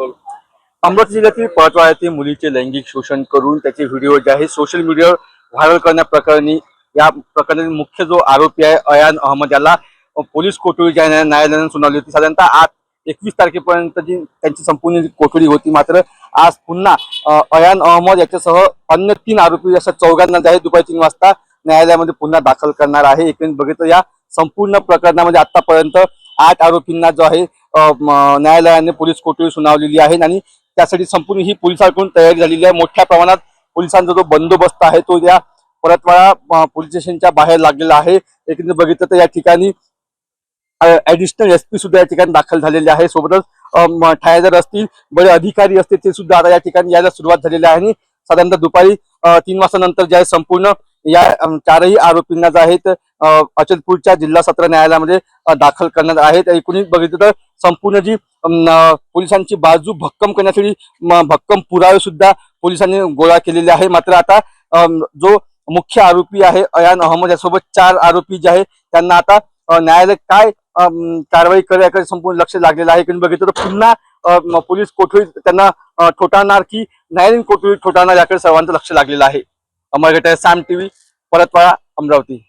अमरावती जिल्ह्यातील पळतवाडा येथे मुलीचे लैंगिक शोषण करून त्याचे व्हिडिओ जे आहे सोशल मीडियावर व्हायरल करण्याप्रकरणी या प्रकरणातील मुख्य जो आरोपी आहे अयान अहमद याला पोलीस कोठडी न्यायालयाने सुनावली होती। साधारणतः आज 21 तारखेपर्यंत जी त्यांची संपूर्ण कोठडी होती, मात्र आज पुन्हा अयान अहमद याच्यासह अन्य 3 आरोपी अशा चौघांना जे आहे दुपारी 3 वाजता न्यायालयामध्ये पुन्हा दाखल करणार आहे। एकंदरीत बघितलं या संपूर्ण प्रकरणामध्ये आतापर्यंत 8 आरोपींना जो आहे न्यायालयाने पोलीस कोठडी सुनावलेली आहे आणि त्यासाठी संपूर्ण ही पोलिसांकडून तयारी झालेली आहे। मोठ्या प्रमाणात पोलिसांचा जो बंदोबस्त आहे तो या परतवाडा पोलीस स्टेशनच्या बाहेर लागलेला आहे। एकंदरीत बघितलं तर या ठिकाणी ऍडिशनल एसपी सुद्धा या ठिकाणी दाखल झालेले आहे। सोबतच ठाणेदार असतील, बडे अधिकारी असतील ते सुद्धा आता या ठिकाणी यायला सुरुवात झालेली आहे आणि साधारणतः दुपारी 3 वाजता नंतर जे आहे संपूर्ण या 4ही आरोपींना जे आहेत अचलपूरच्या जिल्हा सत्र न्यायालयामध्ये दाखल करण्यात आहेत। एकूणच बघितलं तर संपूर्ण जी पोलिसांची बाजू भक्कम करण्यासाठी भक्कम पुरावे सुद्धा पोलिसांनी गोळा केलेले आहे। मात्र आता जो मुख्य आरोपी आहे अयान अहमद यासोबत 4 आरोपी जे आहे त्यांना आता न्यायालय काय कारवाई करेल याकडे संपूर्ण लक्ष लागलेलं आहे। कारण बघितलं तर पुन्हा पोलीस कोठडी त्यांना ठोठावणार की न्यायालयीन कोठडी ठोठावणार याकडे सर्वांचं लक्ष लागलेलं आहे। अमर घटे, साम टीव्ही, परतवाडा, अमरावती।